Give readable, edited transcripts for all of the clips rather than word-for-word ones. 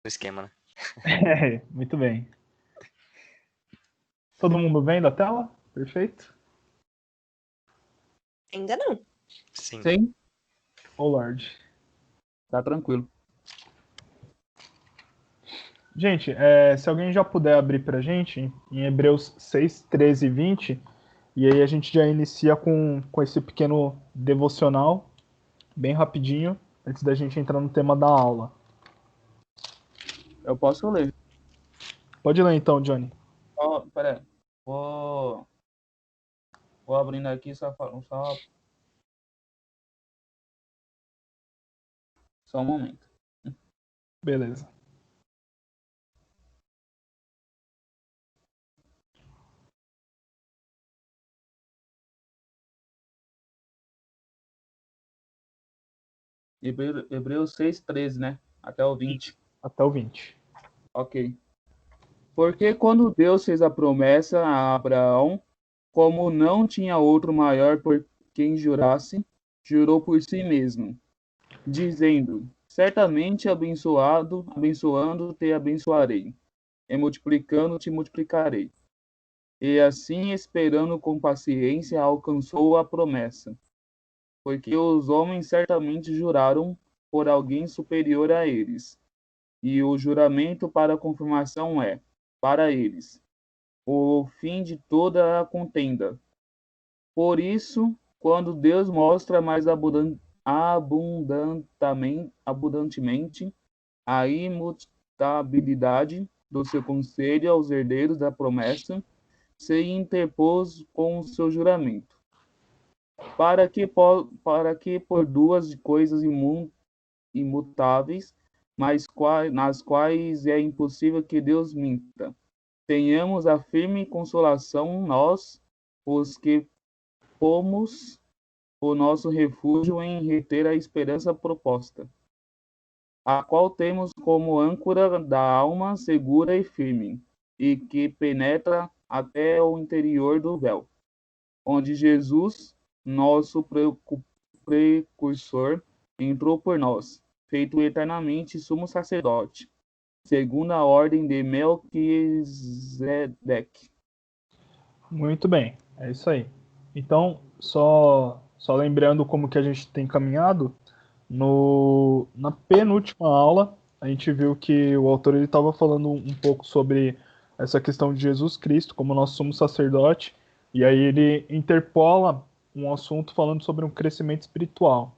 esquema, né? Muito bem. Todo mundo vendo a tela? Perfeito. Ainda não. Sim. Sim, Ô, Lorde. tá tranquilo. Gente, se alguém já puder abrir pra gente, em Hebreus 6, 13 e 20, e aí a gente já inicia com esse pequeno devocional, bem rapidinho, antes da gente entrar no tema da aula. Eu posso ler. Pode ler então, Johnny. Ó, pera aí. Vou abrindo aqui só um momento. Beleza. Hebreus 6:13, né? Até o 20. Até o 20. Ok. Porque quando Deus fez a promessa a Abraão, como não tinha outro maior por quem jurasse, jurou por si mesmo, dizendo: certamente abençoando te abençoarei, e multiplicando te multiplicarei. E assim, esperando com paciência, alcançou a promessa. Porque os homens certamente juraram por alguém superior a eles, e o juramento para a confirmação é, para eles, o fim de toda a contenda. Por isso, quando Deus mostra mais abundantemente a imutabilidade do seu conselho aos herdeiros da promessa, se interpôs com o seu juramento, para que por duas coisas imutáveis, nas quais é impossível que Deus minta, tenhamos a firme consolação nós, os que pomos o nosso refúgio em reter a esperança proposta, a qual temos como âncora da alma segura e firme, e que penetra até o interior do véu, onde Jesus, nosso precursor, entrou por nós, feito eternamente sumo sacerdote, segundo a ordem de Melquisedeque. Muito bem, é isso aí. Então, só lembrando como que a gente tem caminhado, na penúltima aula, a gente viu que o autor estava falando um pouco sobre essa questão de Jesus Cristo como nosso sumo sacerdote, e aí ele interpola um assunto falando sobre um crescimento espiritual.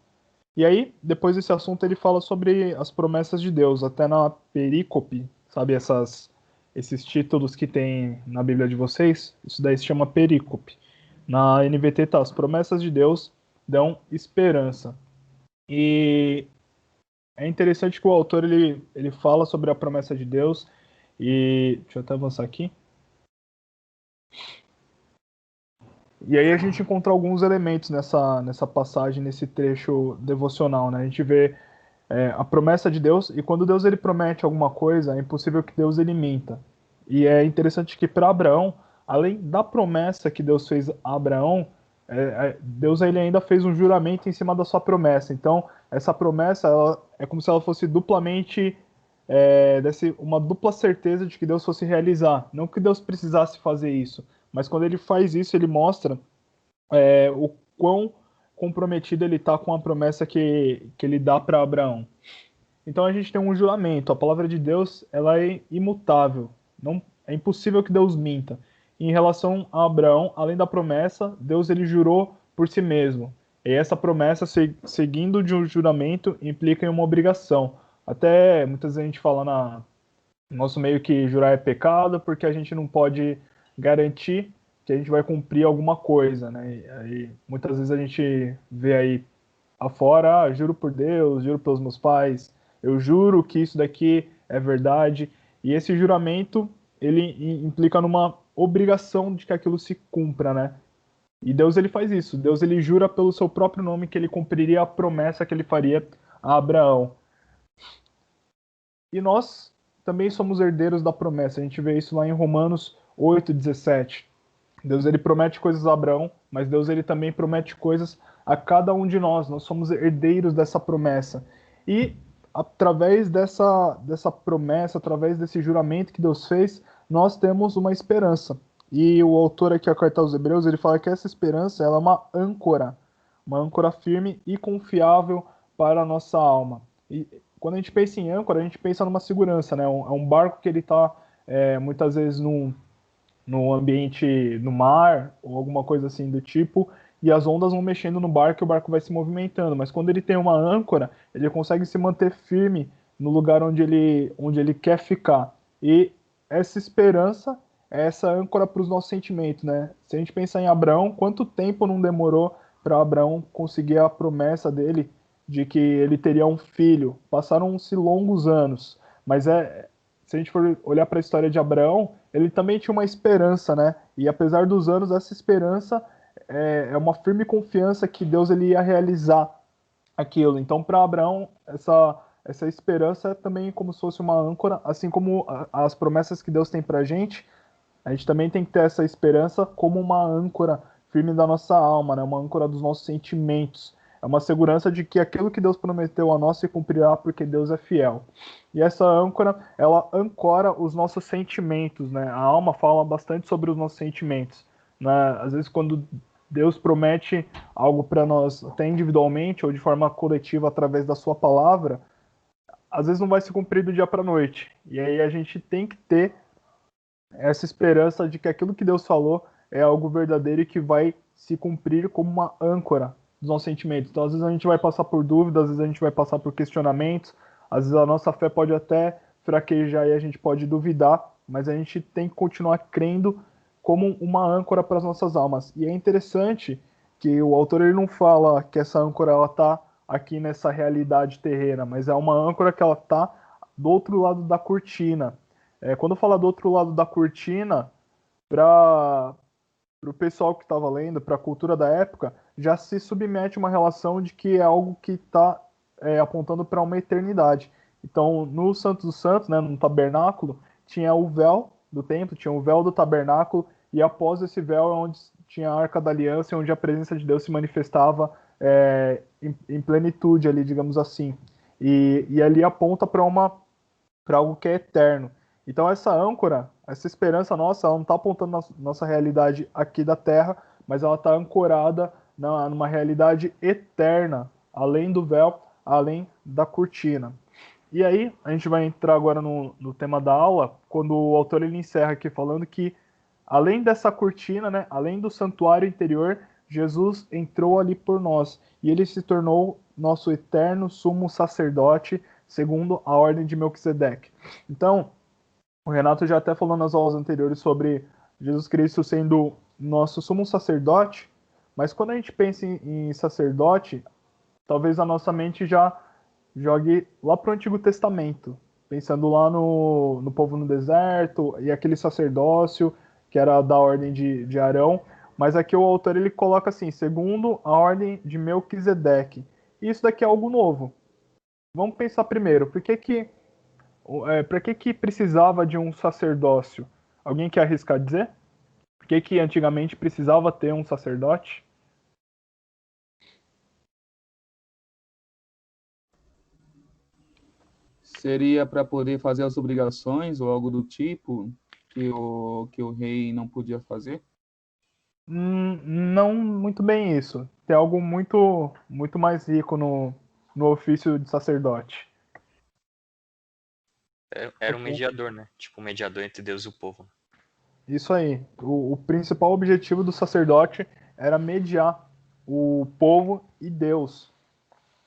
E aí, depois desse assunto, ele fala sobre as promessas de Deus, até na perícope, sabe, esses títulos que tem na Bíblia de vocês, isso daí se chama perícope. Na NVT tá, as promessas de Deus dão esperança. E é interessante que o autor ele fala sobre a promessa de Deus e deixa eu até avançar aqui. E aí a gente encontra alguns elementos nessa passagem, nesse trecho devocional, né? A gente vê a promessa de Deus, e quando Deus ele promete alguma coisa, é impossível que Deus ele minta. E é interessante que para Abraão, além da promessa que Deus fez a Abraão, Deus ele ainda fez um juramento em cima da sua promessa. Então, essa promessa é como se ela fosse duplamente desse uma dupla certeza de que Deus fosse realizar. Não que Deus precisasse fazer isso, mas quando ele faz isso, ele mostra o quão comprometido ele está com a promessa que ele dá para Abraão. Então a gente tem um juramento. A palavra de Deus ela é imutável. Não é impossível que Deus minta. Em relação a Abraão, além da promessa, Deus ele jurou por si mesmo. E essa promessa, seguindo de um juramento, implica em uma obrigação. Até muitas vezes a gente fala no nosso meio que jurar é pecado, porque a gente não pode garantir que a gente vai cumprir alguma coisa, né? E aí, muitas vezes a gente vê aí afora, juro por Deus, juro pelos meus pais, eu juro que isso daqui é verdade. E esse juramento, ele implica numa obrigação de que aquilo se cumpra, né? E Deus ele faz isso. Deus ele jura pelo seu próprio nome que ele cumpriria a promessa que ele faria a Abraão. E nós também somos herdeiros da promessa. A gente vê isso lá em Romanos 8:17. Deus ele promete coisas a Abraão, mas Deus ele também promete coisas a cada um de nós. Nós somos herdeiros dessa promessa. E através dessa promessa, através desse juramento que Deus fez, nós temos uma esperança. E o autor aqui, a carta aos Hebreus, ele fala que essa esperança ela é uma âncora firme e confiável para a nossa alma. E quando a gente pensa em âncora, a gente pensa numa segurança, né? É um barco que ele está muitas vezes no ambiente, no mar, ou alguma coisa assim do tipo, e as ondas vão mexendo no barco e o barco vai se movimentando. Mas quando ele tem uma âncora, ele consegue se manter firme no lugar onde ele quer ficar. E essa esperança é essa âncora para os nossos sentimentos, né? Se a gente pensar em Abraão, quanto tempo não demorou para Abraão conseguir a promessa dele de que ele teria um filho? Passaram-se longos anos, mas se a gente for olhar para a história de Abraão, ele também tinha uma esperança, né? E apesar dos anos, essa esperança é uma firme confiança que Deus ele ia realizar aquilo. Então, para Abraão, essa esperança é também como se fosse uma âncora, assim como as promessas que Deus tem para a gente também tem que ter essa esperança como uma âncora firme da nossa alma, né? Uma âncora dos nossos sentimentos. É uma segurança de que aquilo que Deus prometeu a nós se cumprirá porque Deus é fiel. E essa âncora, ela ancora os nossos sentimentos, né? A alma fala bastante sobre os nossos sentimentos, né? Às vezes quando Deus promete algo para nós, até individualmente ou de forma coletiva através da sua palavra, às vezes não vai se cumprir do dia para a noite. E aí a gente tem que ter essa esperança de que aquilo que Deus falou é algo verdadeiro e que vai se cumprir como uma âncora dos nossos sentimentos. Então, às vezes a gente vai passar por dúvidas, às vezes a gente vai passar por questionamentos, às vezes a nossa fé pode até fraquejar e a gente pode duvidar, mas a gente tem que continuar crendo como uma âncora para as nossas almas. E é interessante que o autor ele não fala que essa âncora ela está aqui nessa realidade terrena, mas é uma âncora que ela está do outro lado da cortina. Quando fala do outro lado da cortina, para o pessoal que estava lendo, para a cultura da época, já se submete uma relação de que é algo que está apontando para uma eternidade. Então, no Santo dos Santos, né, no tabernáculo, tinha o véu do templo, tinha o véu do tabernáculo, e após esse véu é onde tinha a Arca da Aliança, onde a presença de Deus se manifestava em plenitude ali, digamos assim. E ali aponta para algo que é eterno. Então essa âncora, essa esperança nossa, ela não está apontando na nossa realidade aqui da Terra, mas ela está ancorada numa realidade eterna, além do véu, além da cortina. E aí, a gente vai entrar agora no tema da aula, quando o autor ele encerra aqui falando que, além dessa cortina, né, além do santuário interior, Jesus entrou ali por nós, e ele se tornou nosso eterno sumo sacerdote, segundo a ordem de Melquisedeque. Então, o Renato já até falou nas aulas anteriores sobre Jesus Cristo sendo nosso sumo sacerdote, mas quando a gente pensa em sacerdote, talvez a nossa mente já jogue lá para o Antigo Testamento, pensando lá no povo no deserto e aquele sacerdócio que era da ordem de Arão, mas aqui o autor ele coloca assim, segundo a ordem de Melquisedeque. E isso daqui é algo novo. Vamos pensar primeiro, para que precisava de um sacerdócio? Alguém quer arriscar dizer? Por que antigamente precisava ter um sacerdote? Seria para poder fazer as obrigações ou algo do tipo que o rei não podia fazer? Não muito bem isso. Tem algo muito mais rico no ofício de sacerdote. Era um mediador, né? Tipo, um mediador entre Deus e o povo. Isso aí. O principal objetivo do sacerdote era mediar o povo e Deus.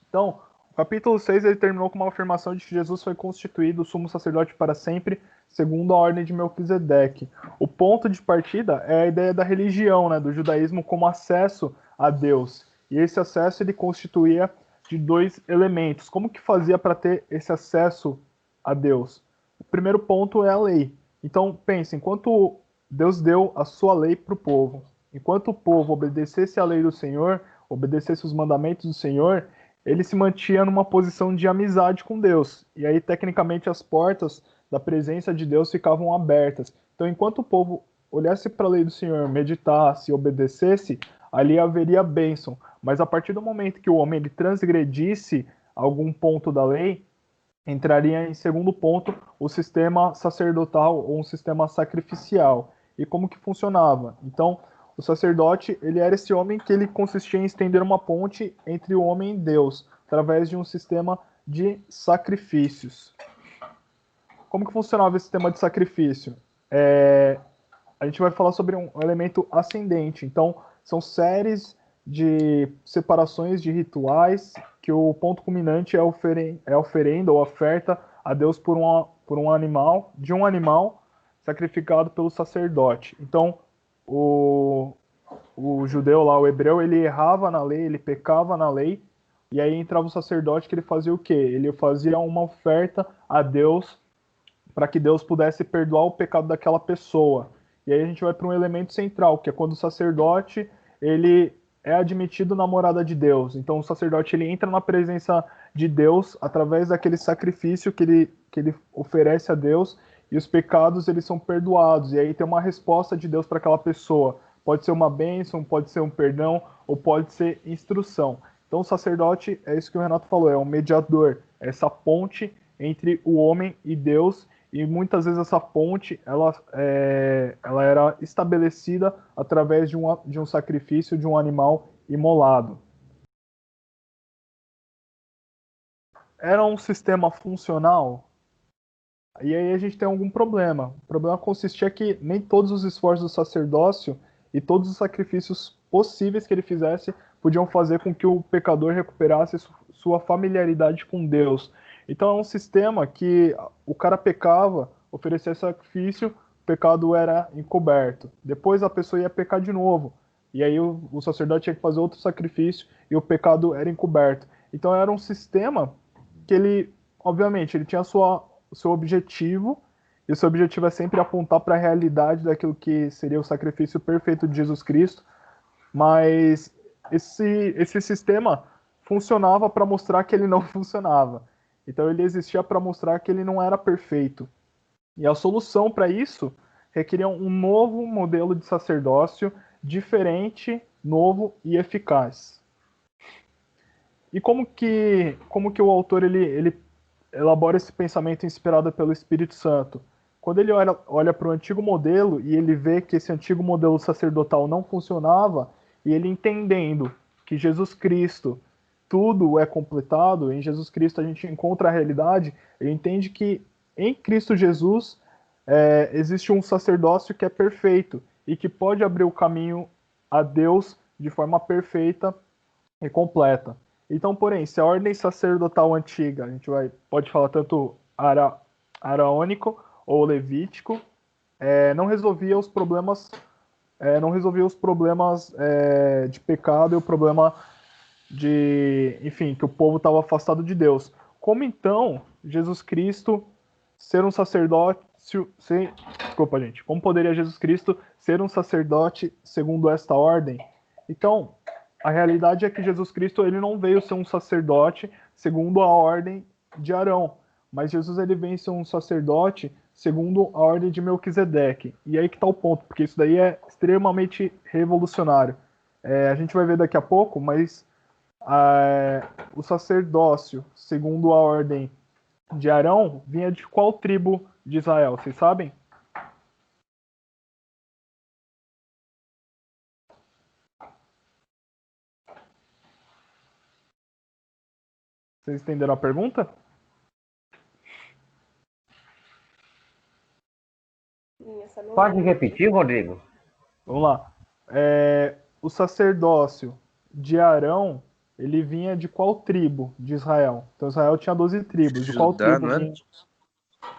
Então, o capítulo 6 ele terminou com uma afirmação de que Jesus foi constituído sumo sacerdote para sempre, segundo a ordem de Melquisedeque. O ponto de partida é a ideia da religião, né, do judaísmo como acesso a Deus. E esse acesso ele constituía de dois elementos. Como que fazia para ter esse acesso a Deus? O primeiro ponto é a lei. Então, pense, enquanto Deus deu a sua lei para o povo, enquanto o povo obedecesse à lei do Senhor, obedecesse os mandamentos do Senhor, ele se mantinha numa posição de amizade com Deus. E aí, tecnicamente, as portas da presença de Deus ficavam abertas. Então, enquanto o povo olhasse para a lei do Senhor, meditasse, obedecesse, ali haveria bênção. Mas a partir do momento que o homem ele transgredisse algum ponto da lei, entraria em segundo ponto o sistema sacerdotal ou um sistema sacrificial. E como que funcionava? Então, o sacerdote, ele era esse homem que ele consistia em estender uma ponte entre o homem e Deus, através de um sistema de sacrifícios. Como que funcionava esse sistema de sacrifício? A gente vai falar sobre um elemento ascendente. Então, são séries de separações de rituais que o ponto culminante é a oferenda ou oferta a Deus por um animal, de um animal sacrificado pelo sacerdote. Então, o judeu lá, o hebreu, ele errava na lei, ele pecava na lei, e aí entrava o sacerdote que ele fazia o quê? Ele fazia uma oferta a Deus para que Deus pudesse perdoar o pecado daquela pessoa. E aí a gente vai para um elemento central, que é quando o sacerdote ele é admitido na morada de Deus. Então o sacerdote ele entra na presença de Deus através daquele sacrifício que ele oferece a Deus, e os pecados eles são perdoados. E aí tem uma resposta de Deus para aquela pessoa. Pode ser uma bênção, pode ser um perdão, ou pode ser instrução. Então o sacerdote, é isso que o Renato falou, é um mediador, é essa ponte entre o homem e Deus. E muitas vezes essa ponte ela era estabelecida através de um sacrifício de um animal imolado. Era um sistema funcional? E aí a gente tem algum problema. O problema consistia que nem todos os esforços do sacerdócio e todos os sacrifícios possíveis que ele fizesse podiam fazer com que o pecador recuperasse sua familiaridade com Deus. Então é um sistema que o cara pecava, oferecia sacrifício, o pecado era encoberto. Depois a pessoa ia pecar de novo. E aí o sacerdote tinha que fazer outro sacrifício e o pecado era encoberto. Então era um sistema que ele, obviamente, ele tinha o seu objetivo, e o seu objetivo é sempre apontar para a realidade daquilo que seria o sacrifício perfeito de Jesus Cristo, mas esse sistema funcionava para mostrar que ele não funcionava. Então ele existia para mostrar que ele não era perfeito. E a solução para isso requeria um novo modelo de sacerdócio, diferente, novo e eficaz. E como que o autor ele elabora esse pensamento inspirado pelo Espírito Santo? Quando ele olha para o antigo modelo e ele vê que esse antigo modelo sacerdotal não funcionava, e ele entendendo que Jesus Cristo tudo é completado, em Jesus Cristo a gente encontra a realidade, ele entende que em Cristo Jesus existe um sacerdócio que é perfeito e que pode abrir o caminho a Deus de forma perfeita e completa. Então, porém, se a ordem sacerdotal antiga, a gente pode falar tanto araônico ou levítico, não resolvia os problemas, de pecado e o problema enfim, que o povo estava afastado de Deus. Como então Jesus Cristo ser um sacerdote, desculpa, gente, como poderia Jesus Cristo ser um sacerdote segundo esta ordem? Então, a realidade é que Jesus Cristo ele não veio ser um sacerdote segundo a ordem de Arão, mas Jesus ele vem ser um sacerdote segundo a ordem de Melquisedeque. E aí que está o ponto, porque isso daí é extremamente revolucionário. A gente vai ver daqui a pouco, mas o sacerdócio, segundo a ordem de Arão, vinha de qual tribo de Israel? Vocês sabem? Vocês entenderam a pergunta? Pode repetir, Rodrigo? Vamos lá. O sacerdócio de Arão, ele vinha de qual tribo de Israel? Então Israel tinha 12 tribos. De qual Judá, tribo não é? vinha?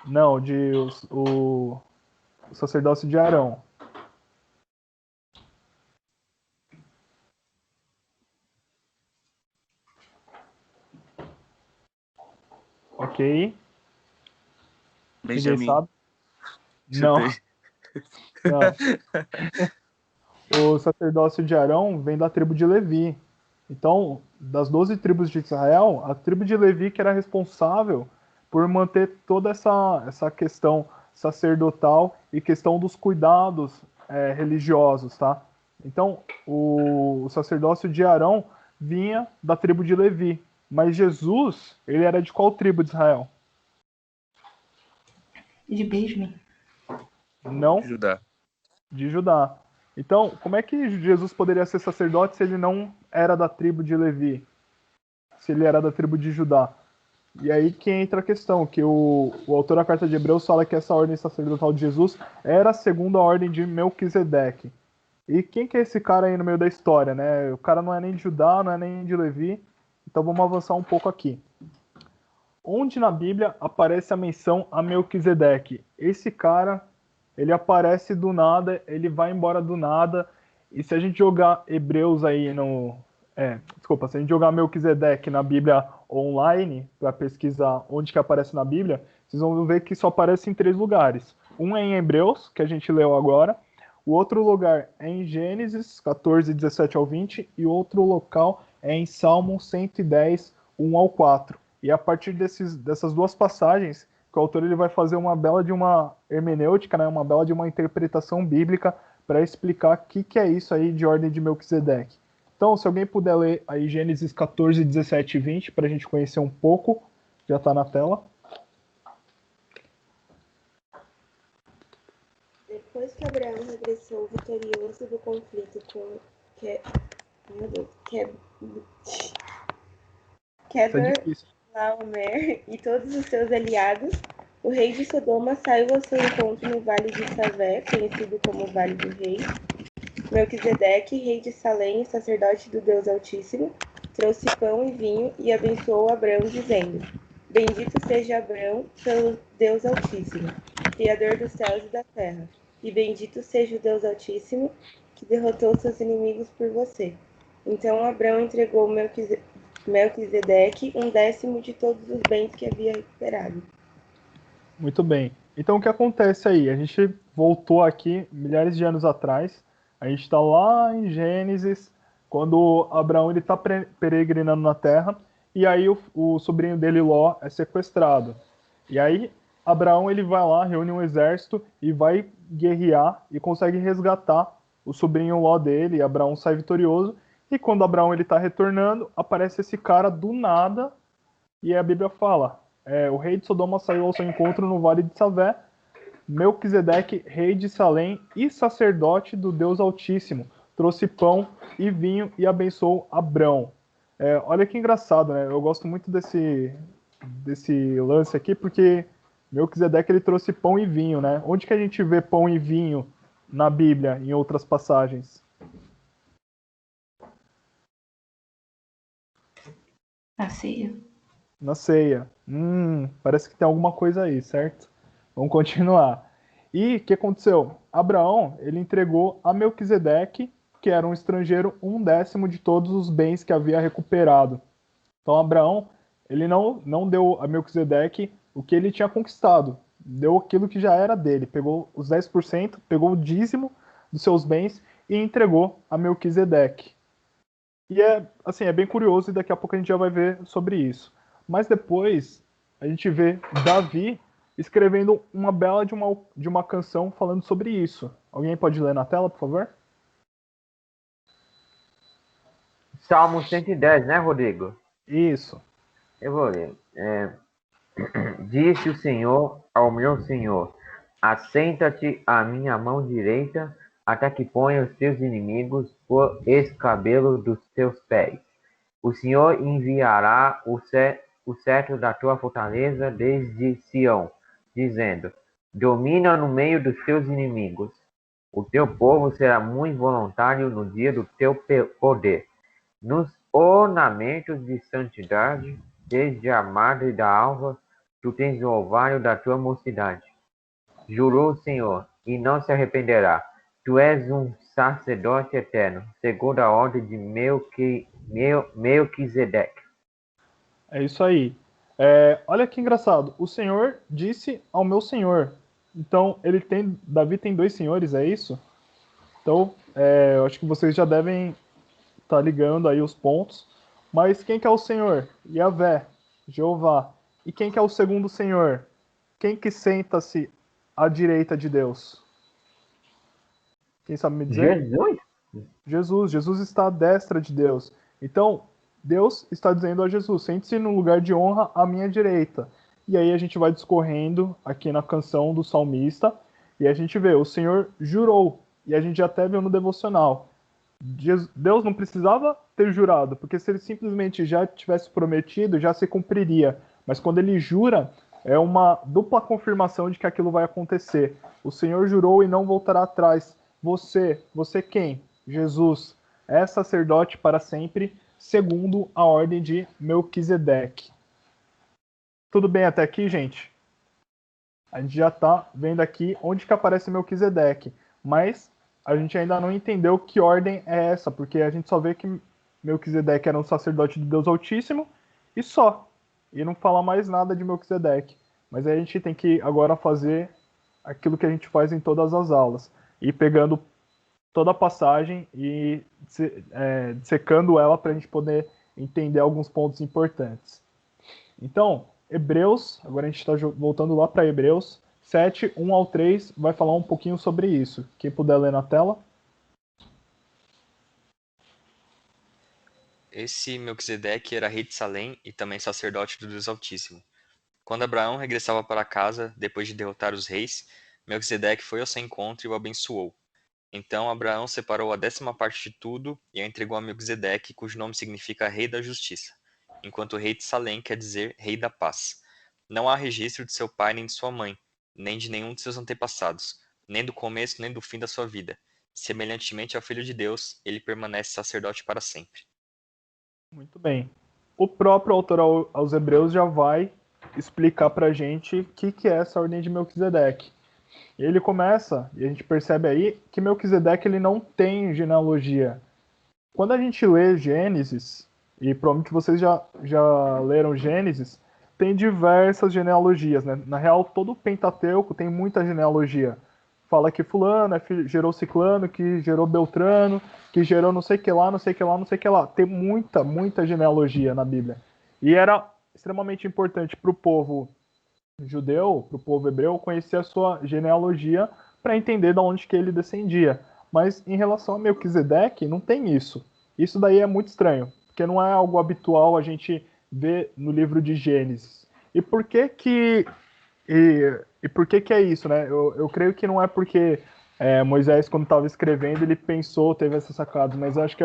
Não, o sacerdócio de Arão. Ok. Ninguém Benjamim. sabe? Não. Não. O sacerdócio de Arão vem da tribo de Levi. Então, das 12 tribos de Israel, a tribo de Levi que era responsável por manter toda essa questão sacerdotal e questão dos cuidados religiosos, tá? Então, o sacerdócio de Arão vinha da tribo de Levi. Mas Jesus, ele era de qual tribo de Israel? De Benjamin. Não Judá. de Judá. Então, como é que Jesus poderia ser sacerdote se ele não era da tribo de Levi? Se ele era da tribo de Judá? E aí que entra a questão, que o autor da carta de Hebreus fala que essa ordem sacerdotal de Jesus era segundo a ordem de Melquisedeque. E quem que é esse cara aí no meio da história, né? O cara não é nem de Judá, não é nem de Levi. Então vamos avançar um pouco aqui. Onde na Bíblia aparece a menção a Melquisedeque? Esse cara, ele aparece do nada, ele vai embora do nada. E se a gente jogar Hebreus aí no... se a gente jogar Melquisedeque na Bíblia online, para pesquisar onde que aparece na Bíblia, vocês vão ver que só aparece em 3 lugares. Um é em Hebreus, que a gente leu agora. O outro lugar é em Gênesis 14, 17 ao 20. E outro local é em Salmo 110, 1 ao 4. E a partir dessas duas passagens, que o autor ele vai fazer uma bela de uma hermenêutica, né, uma bela de uma interpretação bíblica para explicar o que é isso aí de ordem de Melquisedeque. Então, se alguém puder ler aí Gênesis 14, 17 e 20, para a gente conhecer um pouco, já está na tela. Depois que Abraão regressou vitorioso do conflito com Kedorlaomer e todos os seus aliados, o rei de Sodoma saiu ao seu encontro no Vale de Savé, conhecido como Vale do Rei. Melquisedeque, rei de Salém e sacerdote do Deus Altíssimo, trouxe pão e vinho e abençoou Abrão, dizendo: Bendito seja Abrão pelo Deus Altíssimo, Criador dos céus e da terra, e bendito seja o Deus Altíssimo, que derrotou seus inimigos por você. Então Abrão entregou Melquisedeque 1/10 de todos os bens que havia recuperado. Muito bem. Então o que acontece aí? A gente voltou aqui milhares de anos atrás. A gente está lá em Gênesis, quando Abraão está peregrinando na terra, e aí o sobrinho dele, Ló, é sequestrado. E aí Abraão ele vai lá, reúne um exército e vai guerrear e consegue resgatar o sobrinho Ló dele, e Abraão sai vitorioso. E quando Abraão ele está retornando, aparece esse cara do nada, e a Bíblia fala, o rei de Sodoma saiu ao seu encontro no Vale de Savé, Melquisedeque, rei de Salém e sacerdote do Deus Altíssimo, trouxe pão e vinho e abençoou Abrão. Olha que engraçado, né? Eu gosto muito desse lance aqui, porque Melquisedeque ele trouxe pão e vinho, né? Onde que a gente vê pão e vinho na Bíblia, em outras passagens? Na ceia. Na ceia. Parece que tem alguma coisa aí, certo? Vamos continuar. E o que aconteceu? Abraão, ele entregou a Melquisedeque, que era um estrangeiro, 1/10 de todos os bens que havia recuperado. Então Abraão, ele não deu a Melquisedeque o que ele tinha conquistado. Deu aquilo que já era dele. Pegou os 10%, pegou o dízimo dos seus bens e entregou a Melquisedeque. E é bem curioso e daqui a pouco a gente já vai ver sobre isso. Mas depois a gente vê Davi escrevendo uma bela de uma canção falando sobre isso. Alguém pode ler na tela, por favor? Salmo 110, né, Rodrigo? Isso. Eu vou ler. Disse o Senhor ao meu Senhor: assenta-te à minha mão direita, até que ponha os teus inimigos por escabelo dos teus pés. O Senhor enviará o cetro da tua fortaleza desde Sião, dizendo: domina no meio dos teus inimigos. O teu povo será muito voluntário no dia do teu poder. Nos ornamentos de santidade, desde a madre da alva, tu tens o orvalho da tua mocidade. Jurou o Senhor, e não se arrependerá. Tu és um sacerdote eterno, segundo a ordem de Melquisedeque. É isso aí. Olha que engraçado. O Senhor disse ao meu Senhor. Então, Davi tem 2 senhores, é isso? Então, eu acho que vocês já devem estar ligando aí os pontos. Mas quem que é o Senhor? Yahvé, Jeová. E quem que é o segundo Senhor? Quem que senta-se à direita de Deus? Quem sabe me dizer? Jesus? Jesus está à destra de Deus. Então, Deus está dizendo a Jesus: sente-se no lugar de honra à minha direita. E aí a gente vai discorrendo aqui na canção do salmista, e a gente vê, o Senhor jurou, e a gente já até viu no devocional. Deus não precisava ter jurado, porque se ele simplesmente já tivesse prometido, já se cumpriria. Mas quando ele jura, é uma dupla confirmação de que aquilo vai acontecer. O Senhor jurou e não voltará atrás. Você quem? Jesus é sacerdote para sempre, segundo a ordem de Melquisedeque. Tudo bem até aqui, gente? A gente já está vendo aqui onde que aparece Melquisedeque, mas a gente ainda não entendeu que ordem é essa, porque a gente só vê que Melquisedeque era um sacerdote do Deus Altíssimo e só. E não fala mais nada de Melquisedeque. Mas aí a gente tem que agora fazer aquilo que a gente faz em todas as aulas, ir pegando toda a passagem e dissecando ela para a gente poder entender alguns pontos importantes. Então, Hebreus, agora a gente está voltando lá para Hebreus 7, 1 ao 3, vai falar um pouquinho sobre isso. Quem puder ler na tela. Esse Melquisedeque era rei de Salém e também sacerdote do Deus Altíssimo. Quando Abraão regressava para casa, depois de derrotar os reis, Melquisedeque foi ao seu encontro e o abençoou. Então Abraão separou a 10ª parte de tudo e a entregou a Melquisedeque, cujo nome significa Rei da Justiça, enquanto o rei de Salém quer dizer Rei da Paz. Não há registro de seu pai nem de sua mãe, nem de nenhum de seus antepassados, nem do começo nem do fim da sua vida. Semelhantemente ao Filho de Deus, ele permanece sacerdote para sempre. Muito bem. O próprio autor aos Hebreus já vai explicar para a gente o que é essa ordem de Melquisedeque. Ele começa, e a gente percebe aí, que Melquisedeque ele não tem genealogia. Quando a gente lê Gênesis, e provavelmente vocês já leram Gênesis, tem diversas genealogias, né? Na real, todo o Pentateuco tem muita genealogia. Fala que fulano gerou ciclano, que gerou beltrano, que gerou não sei o que lá, não sei o que lá, não sei o que lá. Tem muita genealogia na Bíblia. E era extremamente importante para o povo judeu, para o povo hebreu, conhecer a sua genealogia para entender de onde que ele descendia. Mas em relação a Melquisedeque, não tem isso. Isso daí é muito estranho, porque não é algo habitual a gente ver no livro de Gênesis. E por que que por que que é isso, né? Eu creio que não é porque Moisés, quando estava escrevendo, ele pensou, teve essa sacada, mas eu acho que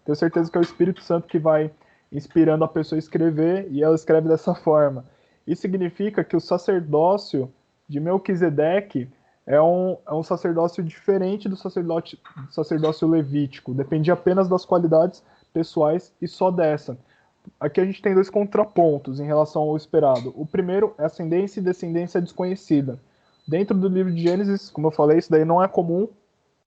tenho certeza que é o Espírito Santo que vai inspirando a pessoa a escrever e ela escreve dessa forma. Isso significa que o sacerdócio de Melquisedeque é um sacerdócio diferente do sacerdócio levítico. Dependia apenas das qualidades pessoais e só dessa. Aqui a gente tem dois contrapontos em relação ao esperado. O primeiro é ascendência e descendência desconhecida. Dentro do livro de Gênesis, como eu falei, isso daí não é comum,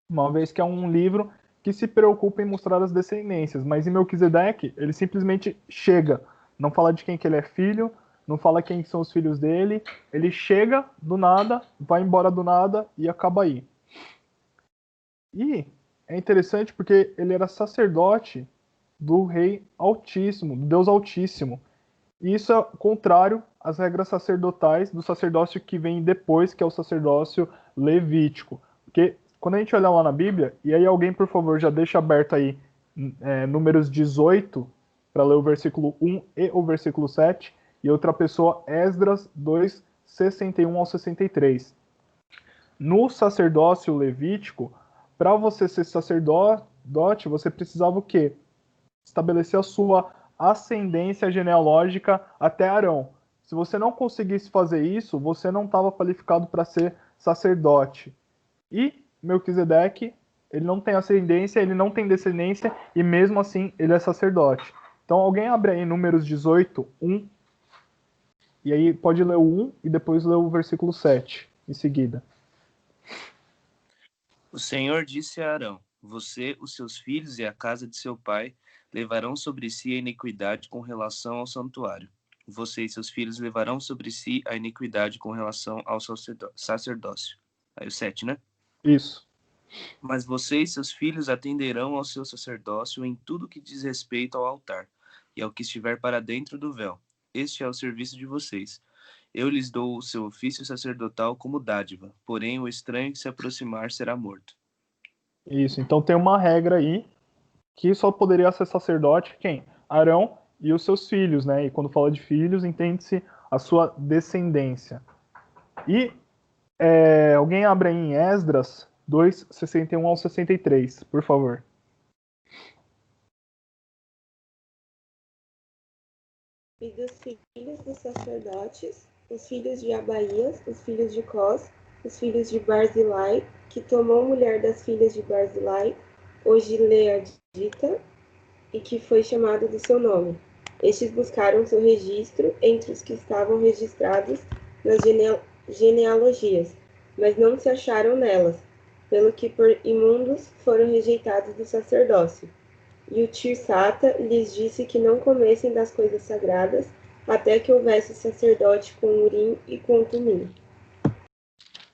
uma vez que é um livro que se preocupa em mostrar as descendências. Mas em Melquisedeque, ele simplesmente chega. Não fala de quem que ele é filho, não fala quem são os filhos dele. Ele chega do nada, vai embora do nada e acaba aí. E é interessante porque ele era sacerdote do Rei Altíssimo, do Deus Altíssimo. E isso é contrário às regras sacerdotais do sacerdócio que vem depois, que é o sacerdócio levítico. Porque quando a gente olha lá na Bíblia, e aí alguém, por favor, já deixa aberto aí Números 18, para ler o versículo 1 e o versículo 7, e outra pessoa, Esdras 2, 61 ao 63. No sacerdócio levítico, para você ser sacerdote, você precisava o quê? Estabelecer a sua ascendência genealógica até Arão. Se você não conseguisse fazer isso, você não estava qualificado para ser sacerdote. E Melquisedeque, ele não tem ascendência, ele não tem descendência, e mesmo assim ele é sacerdote. Então alguém abre aí Números 18, 1, e aí pode ler o 1 e depois ler o versículo 7 em seguida. O Senhor disse a Arão: Você, os seus filhos e a casa de seu pai levarão sobre si a iniquidade com relação ao santuário. Você e seus filhos levarão sobre si a iniquidade com relação ao sacerdócio. Aí o 7, né? Isso. Mas você e seus filhos atenderão ao seu sacerdócio em tudo que diz respeito ao altar e ao que estiver para dentro do véu. Este é o serviço de vocês. Eu lhes dou o seu ofício sacerdotal como dádiva, porém o estranho que se aproximar será morto. Isso, então tem uma regra aí que só poderia ser sacerdote quem? Arão e os seus filhos, né? E quando fala de filhos, entende-se a sua descendência. E alguém abre aí em Esdras 2, 61 ao 63, por favor. E dos filhos dos sacerdotes, os filhos de Abaías, os filhos de Cós, os filhos de Barzilai, que tomou mulher das filhas de Barzilai, o Gileadita, e que foi chamado do seu nome. Estes buscaram seu registro entre os que estavam registrados nas genealogias, mas não se acharam nelas, pelo que por imundos foram rejeitados do sacerdócio. E o Tirsata lhes disse que não comessem das coisas sagradas, até que houvesse sacerdote com Urim e com Tumim.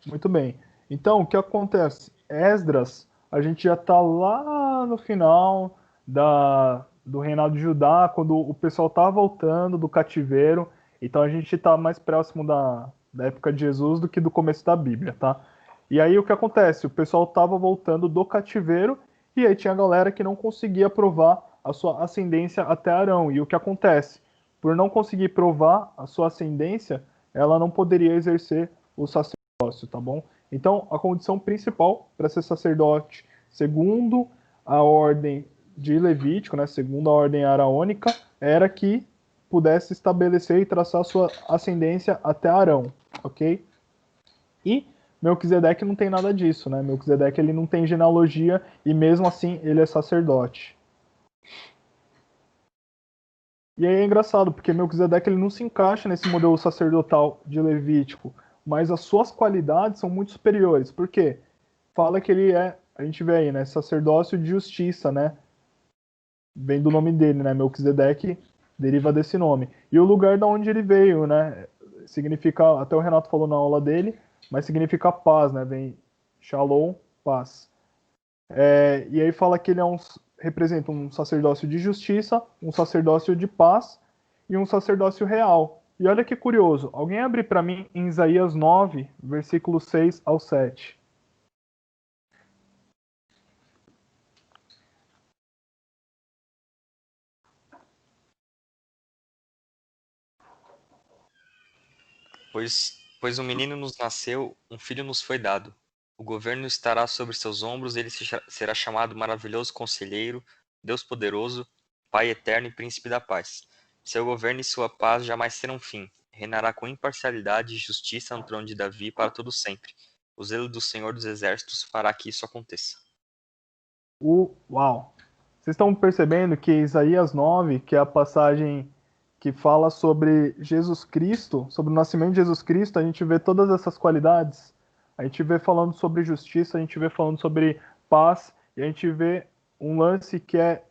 Muito bem. Então, o que acontece? Esdras, a gente já está lá no final do reinado de Judá, quando o pessoal está voltando do cativeiro. Então, a gente está mais próximo da época de Jesus do que do começo da Bíblia, tá? E aí, o que acontece? O pessoal estava voltando do cativeiro e aí tinha a galera que não conseguia provar a sua ascendência até Arão. E o que acontece? Por não conseguir provar a sua ascendência, ela não poderia exercer o sacerdócio, tá bom? Então, a condição principal para ser sacerdote, segundo a ordem de Levítico, né, segundo a ordem araônica, era que pudesse estabelecer e traçar sua ascendência até Arão, ok? E Melquisedeque não tem nada disso, né? Melquisedeque ele não tem genealogia e mesmo assim ele é sacerdote. E aí é engraçado, porque Melquisedeque ele não se encaixa nesse modelo sacerdotal de Levítico, mas as suas qualidades são muito superiores. Por quê? Fala que ele é, a gente vê aí, né, sacerdócio de justiça, né? Vem do nome dele, né? Melquisedeque deriva desse nome. E o lugar da onde ele veio, né? Significa, até o Renato falou na aula dele, mas significa paz, né? Vem Shalom, paz. E aí fala que ele representa um sacerdócio de justiça, um sacerdócio de paz e um sacerdócio real. E olha que curioso, alguém abre para mim em Isaías 9, versículos 6 ao 7. Pois um menino nos nasceu, um filho nos foi dado. O governo estará sobre seus ombros, ele será chamado Maravilhoso Conselheiro, Deus Poderoso, Pai Eterno e Príncipe da Paz. Seu governo e sua paz jamais terão fim. Reinará com imparcialidade e justiça no trono de Davi para todo sempre. O zelo do Senhor dos Exércitos fará que isso aconteça. Uau! Vocês estão percebendo que Isaías 9, que é a passagem que fala sobre Jesus Cristo, sobre o nascimento de Jesus Cristo, a gente vê todas essas qualidades. A gente vê falando sobre justiça, a gente vê falando sobre paz, e a gente vê um lance que é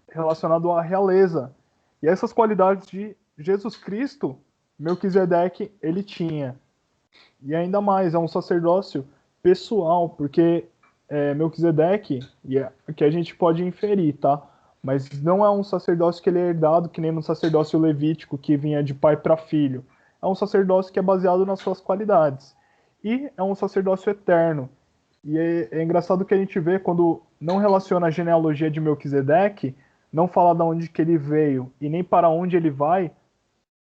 relacionado à realeza. E essas qualidades de Jesus Cristo, Melquisedeque, ele tinha. E ainda mais, é um sacerdócio pessoal, porque Melquisedeque, que a gente pode inferir, tá? Mas não é um sacerdócio que ele é herdado, que nem no sacerdócio levítico, que vinha de pai para filho. É um sacerdócio que é baseado nas suas qualidades. E é um sacerdócio eterno. E é engraçado que a gente vê quando não relaciona a genealogia de Melquisedeque, não fala de onde que ele veio e nem para onde ele vai,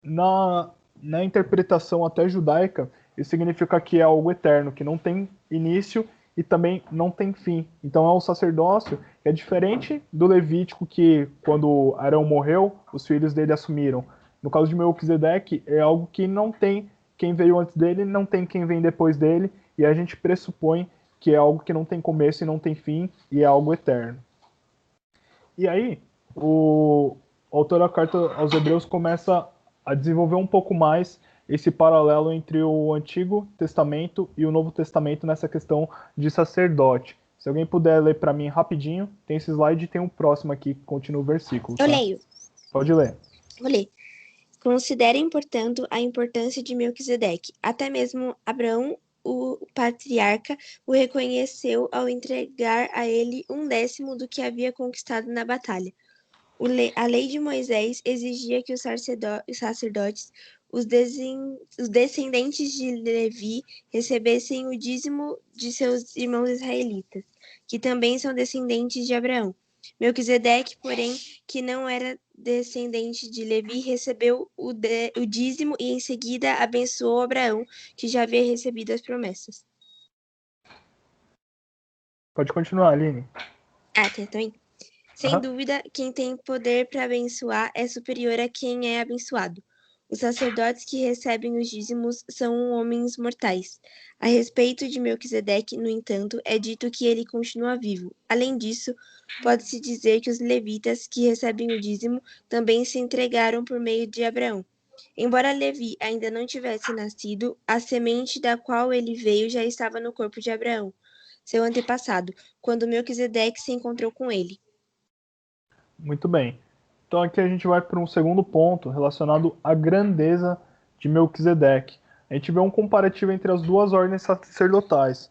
na interpretação até judaica, isso significa que é algo eterno, que não tem início e também não tem fim. Então é um sacerdócio que é diferente do Levítico, que quando Arão morreu, os filhos dele assumiram. No caso de Melquisedeque, é algo que não tem quem veio antes dele, não tem quem vem depois dele, e a gente pressupõe que é algo que não tem começo e não tem fim, e é algo eterno. E aí, o autor da carta aos Hebreus começa a desenvolver um pouco mais esse paralelo entre o Antigo Testamento e o Novo Testamento nessa questão de sacerdote. Se alguém puder ler para mim rapidinho, tem esse slide e tem um próximo aqui que continua o versículo. Tá? Eu leio. Pode ler. Vou ler. Considerem, portanto, a importância de Melquisedeque. Até mesmo Abraão, o patriarca, o reconheceu ao entregar a ele 1/10 do que havia conquistado na batalha. A lei de Moisés exigia que os sacerdotes, os descendentes de Levi, recebessem o dízimo de seus irmãos israelitas, que também são descendentes de Abraão. Melquisedeque, porém, que não era descendente de Levi, recebeu o dízimo e em seguida abençoou Abraão, que já havia recebido as promessas. Pode continuar, Aline. Tô indo. Sem dúvida, quem tem poder para abençoar é superior a quem é abençoado. Os sacerdotes que recebem os dízimos são homens mortais. A respeito de Melquisedeque, no entanto, é dito que ele continua vivo. Além disso, pode-se dizer que os levitas que recebem o dízimo também se entregaram por meio de Abraão. Embora Levi ainda não tivesse nascido, a semente da qual ele veio já estava no corpo de Abraão, seu antepassado, quando Melquisedeque se encontrou com ele. Muito bem. Então aqui a gente vai para um segundo ponto relacionado à grandeza de Melquisedeque. A gente vê um comparativo entre as duas ordens sacerdotais.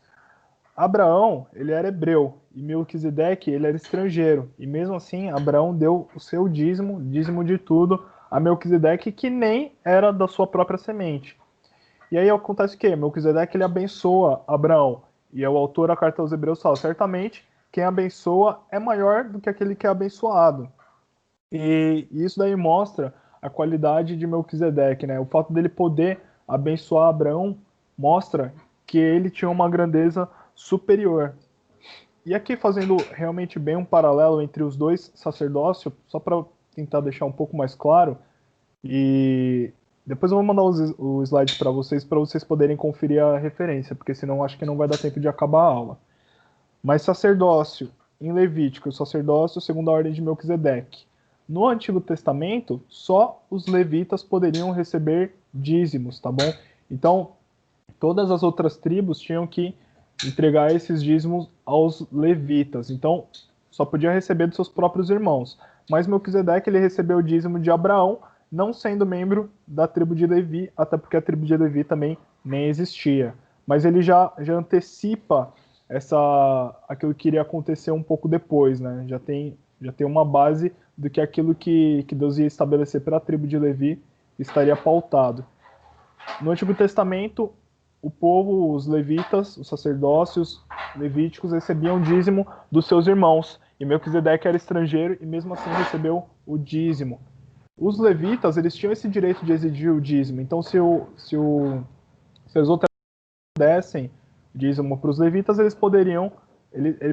Abraão, ele era hebreu, e Melquisedeque, ele era estrangeiro. E mesmo assim, Abraão deu o seu dízimo de tudo, a Melquisedeque, que nem era da sua própria semente. E aí acontece o quê? Melquisedeque, ele abençoa Abraão. E o autor da carta aos Hebreus fala, certamente, quem abençoa é maior do que aquele que é abençoado. E isso daí mostra a qualidade de Melquisedeque, né? O fato dele poder abençoar Abraão mostra que ele tinha uma grandeza superior. E aqui fazendo realmente bem um paralelo entre os dois sacerdócios, só para tentar deixar um pouco mais claro, e depois eu vou mandar o slide para vocês poderem conferir a referência, porque senão acho que não vai dar tempo de acabar a aula. Mas sacerdócio em Levítico, sacerdócio segundo a ordem de Melquisedeque. No Antigo Testamento, só os levitas poderiam receber dízimos, tá bom? Então, todas as outras tribos tinham que entregar esses dízimos aos levitas. Então, só podia receber dos seus próprios irmãos. Mas Melquisedeque, ele recebeu o dízimo de Abraão, não sendo membro da tribo de Levi, até porque a tribo de Levi também nem existia. Mas ele já antecipa aquilo que iria acontecer um pouco depois, né? Já tem uma base do que aquilo que Deus ia estabelecer para a tribo de Levi estaria pautado. No Antigo Testamento, o povo, os levitas, os sacerdócios levíticos recebiam dízimo dos seus irmãos. E Melquisedeque era estrangeiro e mesmo assim recebeu o dízimo. Os levitas, eles tinham esse direito de exigir o dízimo. Então, se as outras dessem dízimo para os levitas, eles poderiam,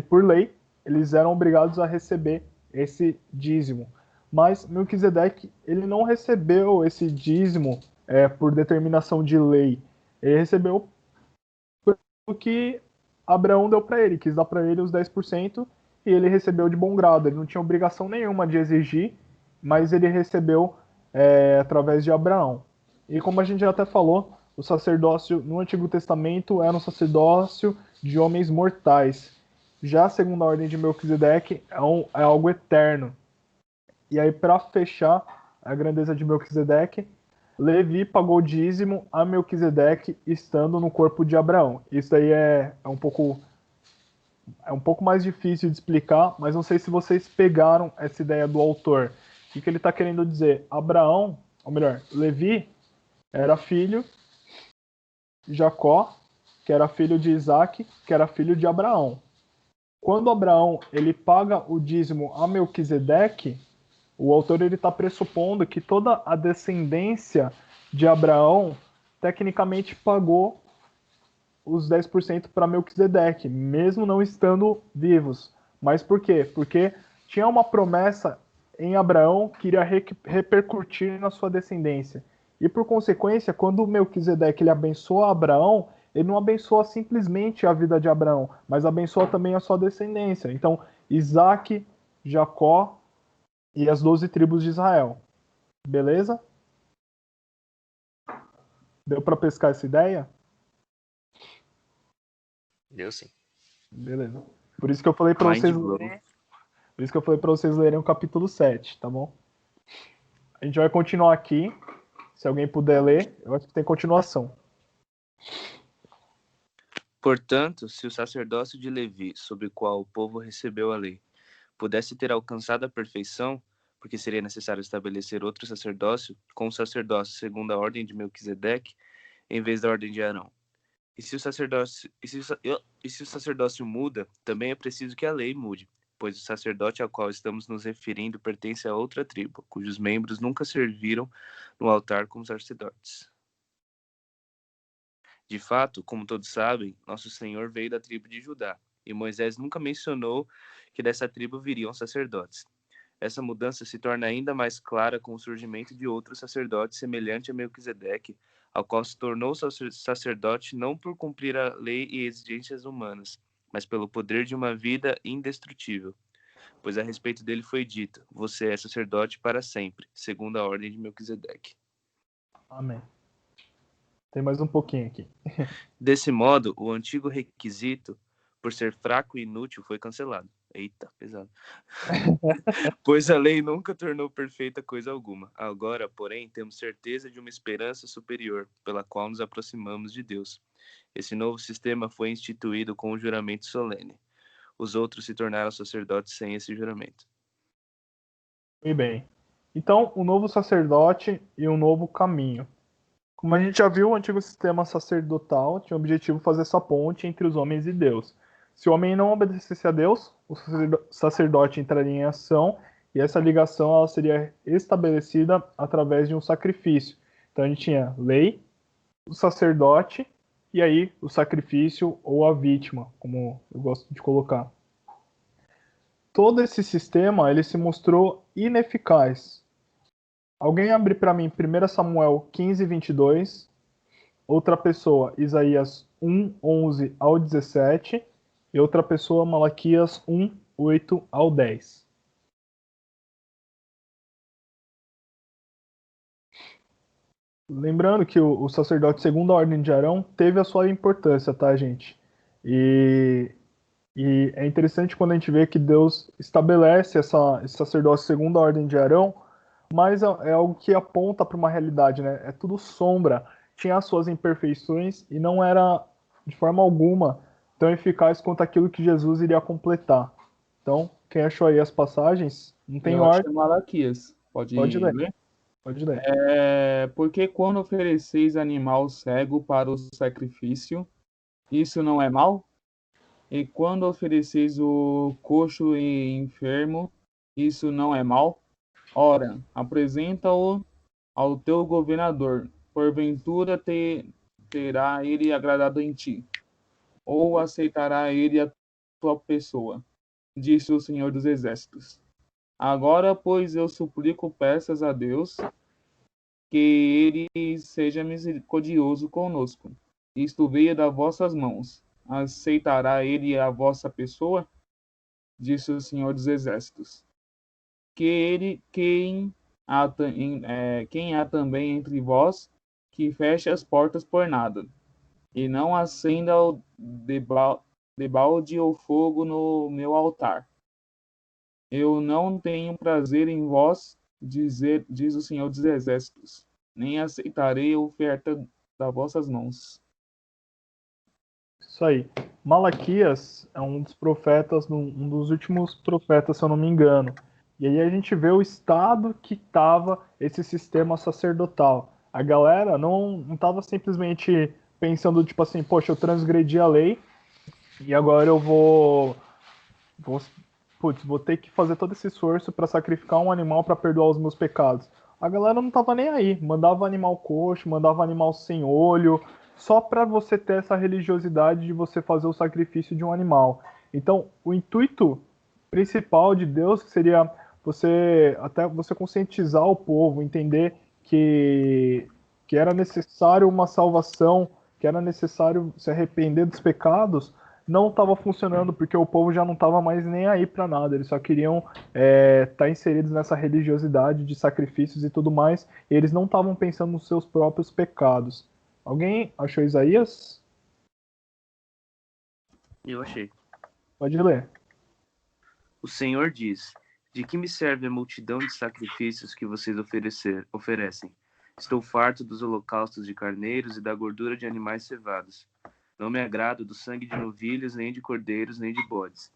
por lei, eles eram obrigados a receber esse dízimo. Mas Melquisedeque, ele não recebeu esse dízimo por determinação de lei. Ele recebeu o que Abraão deu para ele, quis dar para ele os 10%, e ele recebeu de bom grado. Ele não tinha obrigação nenhuma de exigir, mas ele recebeu através de Abraão. E como a gente já até falou, o sacerdócio no Antigo Testamento era um sacerdócio de homens mortais. Já segundo a ordem de Melquisedeque, é algo eterno. E aí, para fechar a grandeza de Melquisedeque, Levi pagou dízimo a Melquisedeque estando no corpo de Abraão. Isso aí é um pouco mais difícil de explicar, mas não sei se vocês pegaram essa ideia do autor. O que ele está querendo dizer? Abraão, ou melhor, Levi era filho de Jacó, que era filho de Isaac, que era filho de Abraão. Quando Abraão ele paga o dízimo a Melquisedeque, o autor está pressupondo que toda a descendência de Abraão tecnicamente pagou os 10% para Melquisedeque, mesmo não estando vivos. Mas por quê? Porque tinha uma promessa em Abraão que iria repercutir na sua descendência. E por consequência, quando Melquisedeque ele abençoa Abraão, ele não abençoa simplesmente a vida de Abraão, mas abençoa também a sua descendência. Então, Isaac, Jacó e as 12 tribos de Israel. Beleza? Deu para pescar essa ideia? Deu sim. Beleza. Por isso que eu falei para vocês lerem. Por isso que eu falei para vocês lerem o capítulo 7, tá bom? A gente vai continuar aqui. Se alguém puder ler, eu acho que tem continuação. Portanto, se o sacerdócio de Levi, sobre o qual o povo recebeu a lei, pudesse ter alcançado a perfeição, porque seria necessário estabelecer outro sacerdócio, com o sacerdócio segundo a ordem de Melquisedeque, em vez da ordem de Arão. E se o sacerdócio muda, também é preciso que a lei mude, pois o sacerdote ao qual estamos nos referindo pertence a outra tribo, cujos membros nunca serviram no altar como sacerdotes. De fato, como todos sabem, nosso Senhor veio da tribo de Judá, e Moisés nunca mencionou que dessa tribo viriam sacerdotes. Essa mudança se torna ainda mais clara com o surgimento de outro sacerdote semelhante a Melquisedeque, ao qual se tornou sacerdote não por cumprir a lei e exigências humanas, mas pelo poder de uma vida indestrutível. Pois a respeito dele foi dito: você é sacerdote para sempre, segundo a ordem de Melquisedeque. Amém. Tem mais um pouquinho aqui. Desse modo, o antigo requisito, por ser fraco e inútil, foi cancelado. Eita, pesado. Pois a lei nunca tornou perfeita coisa alguma. Agora, porém, temos certeza de uma esperança superior, pela qual nos aproximamos de Deus. Esse novo sistema foi instituído com o juramento solene. Os outros se tornaram sacerdotes sem esse juramento. Muito bem. Então, um novo sacerdote e um novo caminho. Como a gente já viu, o antigo sistema sacerdotal tinha o objetivo de fazer essa ponte entre os homens e Deus. Se o homem não obedecesse a Deus, o sacerdote entraria em ação e essa ligação ela seria estabelecida através de um sacrifício. Então a gente tinha lei, o sacerdote e aí o sacrifício ou a vítima, como eu gosto de colocar. Todo esse sistema ele se mostrou ineficaz. Alguém abre para mim 1 Samuel 15, 22. Outra pessoa, Isaías 1, 11 ao 17. E outra pessoa, Malaquias 1, 8 ao 10. Lembrando que o sacerdote segundo a ordem de Arão teve a sua importância, tá, gente? E é interessante quando a gente vê que Deus estabelece esse sacerdócio segundo a ordem de Arão, mas é algo que aponta para uma realidade, né? É tudo sombra, tinha as suas imperfeições e não era de forma alguma tão eficaz quanto aquilo que Jesus iria completar. Então, quem achou aí as passagens, não tem Eu acho que ordem, é Malaquias. Pode ler. ler? Pode ler. Porque quando ofereceis animal cego para o sacrifício, isso não é mal? E quando ofereceis o coxo e enfermo, isso não é mal? Ora, apresenta-o ao teu governador, porventura terá ele agradado em ti, ou aceitará ele a tua pessoa, disse o Senhor dos Exércitos. Agora, pois, eu suplico peças a Deus, que ele seja misericordioso conosco. Isto veio das vossas mãos. Aceitará ele a vossa pessoa? Disse o Senhor dos Exércitos. Quem há também entre vós que feche as portas por nada, e não acenda o debalde ou fogo no meu altar. Eu não tenho prazer em vós, diz o Senhor dos Exércitos, nem aceitarei a oferta das vossas mãos. Isso aí. Malaquias é um dos profetas, um dos últimos profetas, se eu não me engano. E aí a gente vê o estado que estava esse sistema sacerdotal. A galera não estava simplesmente pensando, tipo assim, poxa, eu transgredi a lei e agora eu vou ter que fazer todo esse esforço para sacrificar um animal para perdoar os meus pecados. A galera não tava nem aí, mandava animal coxo, mandava animal sem olho, só para você ter essa religiosidade de você fazer o sacrifício de um animal. Então, o intuito principal de Deus seria você conscientizar o povo, entender que era necessário uma salvação, que era necessário se arrepender dos pecados, não estava funcionando porque o povo já não estava mais nem aí para nada. Eles só queriam estar inseridos nessa religiosidade de sacrifícios e tudo mais. E eles não estavam pensando nos seus próprios pecados. Alguém achou Isaías? Eu achei. Pode ler. O Senhor diz: de que me serve a multidão de sacrifícios que vocês oferecem? Estou farto dos holocaustos de carneiros e da gordura de animais cevados. Não me agrado do sangue de novilhos, nem de cordeiros, nem de bodes.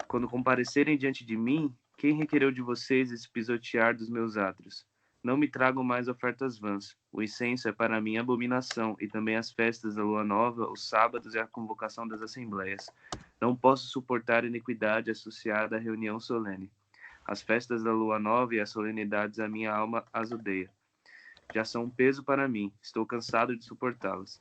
Quando comparecerem diante de mim, quem requereu de vocês esse pisotear dos meus átrios? Não me tragam mais ofertas vãs. O incenso é para mim abominação, e também as festas da lua nova, os sábados e a convocação das assembleias. Não posso suportar a iniquidade associada à reunião solene. As festas da lua nova e as solenidades a minha alma as odeia. Já são um peso para mim, estou cansado de suportá-las.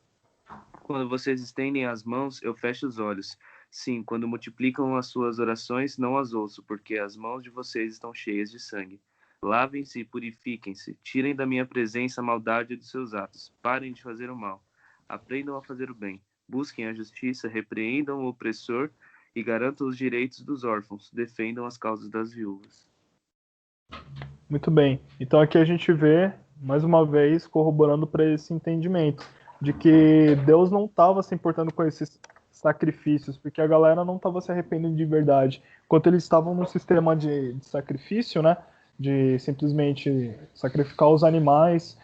Quando vocês estendem as mãos, eu fecho os olhos. Sim, quando multiplicam as suas orações, não as ouço, porque as mãos de vocês estão cheias de sangue. Lavem-se e purifiquem-se. Tirem da minha presença a maldade dos seus atos. Parem de fazer o mal. Aprendam a fazer o bem. Busquem a justiça, repreendam o opressor e garantam os direitos dos órfãos. Defendam as causas das viúvas. Muito bem. Então aqui a gente vê, mais uma vez, corroborando para esse entendimento de que Deus não estava se importando com esses sacrifícios, porque a galera não estava se arrependendo de verdade. Enquanto eles estavam num sistema de sacrifício, né, de simplesmente sacrificar os animais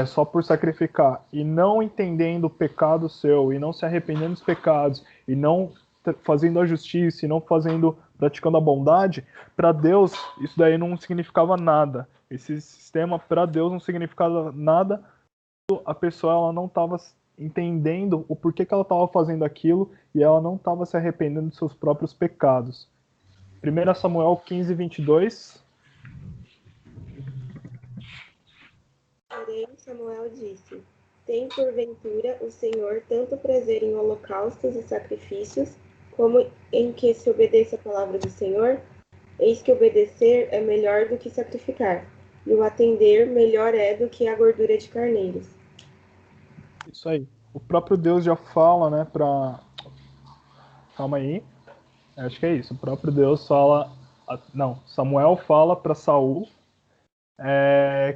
só por sacrificar, e não entendendo o pecado seu, e não se arrependendo dos pecados, e não fazendo a justiça, e não praticando a bondade, para Deus isso daí não significava nada. Esse sistema para Deus não significava nada. A pessoa ela não estava entendendo o porquê que ela estava fazendo aquilo, e ela não estava se arrependendo dos seus próprios pecados. 1 Samuel 15:22. Porém, Samuel disse: Tem porventura o Senhor tanto prazer em holocaustos e sacrifícios, como em que se obedeça a palavra do Senhor? Eis que obedecer é melhor do que sacrificar, e o atender melhor é do que a gordura de carneiros. Isso aí. O próprio Deus já fala, né, Calma aí. Acho que é isso. O próprio Deus fala... Não, Samuel fala para Saul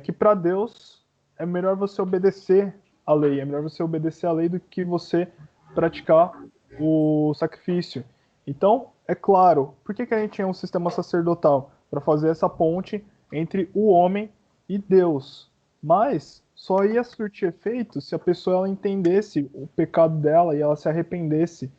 que para Deus é melhor você obedecer a lei. É melhor você obedecer a lei do que você praticar o sacrifício. Então, é claro, por que a gente tinha um sistema sacerdotal? Para fazer essa ponte entre o homem e Deus. Mas só ia surtir efeito se a pessoa ela entendesse o pecado dela e ela se arrependesse.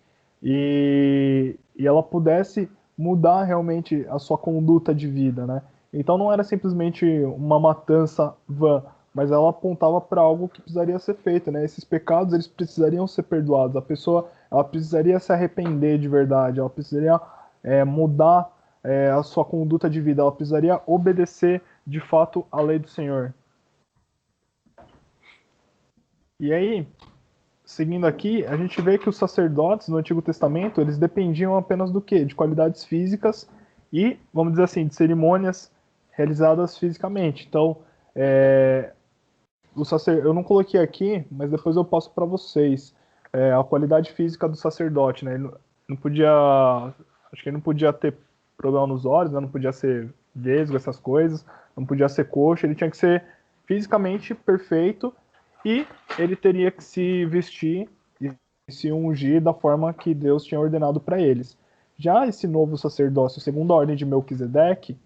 E ela pudesse mudar realmente a sua conduta de vida, né? Então não era simplesmente uma matança vã, mas ela apontava para algo que precisaria ser feito, né? Esses pecados eles precisariam ser perdoados. A pessoa ela precisaria se arrepender de verdade, ela precisaria mudar a sua conduta de vida, ela precisaria obedecer de fato a lei do Senhor. E aí, seguindo aqui, a gente vê que os sacerdotes no Antigo Testamento, eles dependiam apenas do quê? De qualidades físicas e, vamos dizer assim, de cerimônias realizadas fisicamente. Então, eu não coloquei aqui, mas depois eu passo para vocês a qualidade física do sacerdote, né? Ele não podia, acho que ele não podia ter problema nos olhos, né? Não podia ser vesgo, essas coisas, não podia ser coxo, ele tinha que ser fisicamente perfeito e ele teria que se vestir e se ungir da forma que Deus tinha ordenado para eles. Já esse novo sacerdócio, segundo a ordem de Melquisedeque,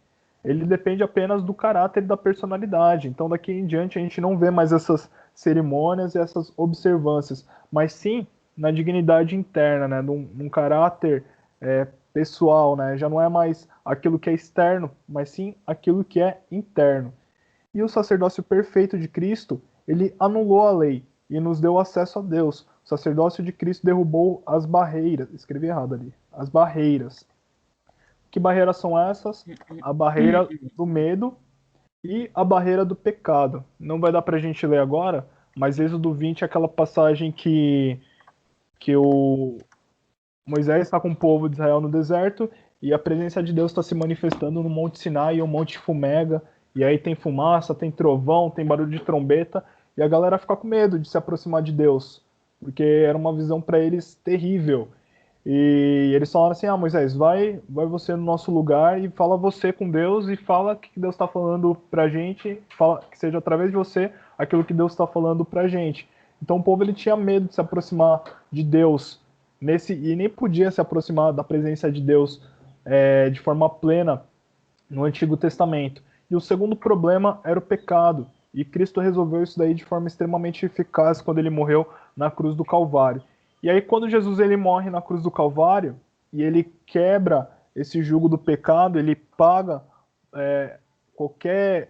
ele depende apenas do caráter e da personalidade. Então, daqui em diante, a gente não vê mais essas cerimônias e essas observâncias, mas sim na dignidade interna, né? Num caráter pessoal, né? Já não é mais aquilo que é externo, mas sim aquilo que é interno. E o sacerdócio perfeito de Cristo, ele anulou a lei e nos deu acesso a Deus. O sacerdócio de Cristo derrubou as barreiras. Escrevi errado ali. As barreiras. Que barreiras são essas? A barreira do medo e a barreira do pecado. Não vai dar pra gente ler agora, mas Êxodo 20 é aquela passagem que o Moisés está com o povo de Israel no deserto e a presença de Deus está se manifestando no Monte Sinai, e o monte fumega, e aí tem fumaça, tem trovão, tem barulho de trombeta, e a galera fica com medo de se aproximar de Deus, porque era uma visão para eles terrível. E eles falaram assim: Moisés, vai você no nosso lugar e fala você com Deus e fala o que Deus está falando pra gente, fala que seja através de você aquilo que Deus está falando pra gente. Então o povo ele tinha medo de se aproximar de Deus e nem podia se aproximar da presença de Deus de forma plena no Antigo Testamento. E o segundo problema era o pecado. E Cristo resolveu isso daí de forma extremamente eficaz quando ele morreu na cruz do Calvário. E aí quando Jesus ele morre na cruz do Calvário e ele quebra esse jugo do pecado, ele paga qualquer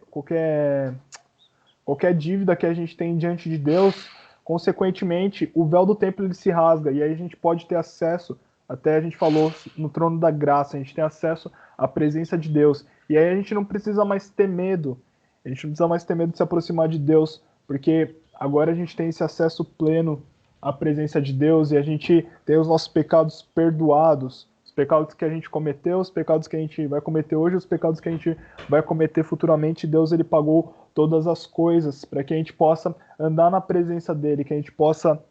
dívida que a gente tem diante de Deus, consequentemente o véu do templo ele se rasga e aí a gente pode ter acesso até a gente falou no trono da graça, a gente tem acesso à presença de Deus. E aí a gente não precisa mais ter medo, a gente não precisa mais ter medo de se aproximar de Deus, porque agora a gente tem esse acesso pleno à presença de Deus e a gente tem os nossos pecados perdoados, os pecados que a gente cometeu, os pecados que a gente vai cometer hoje, os pecados que a gente vai cometer futuramente. Deus, ele pagou todas as coisas para que a gente possa andar na presença dele, que a gente possa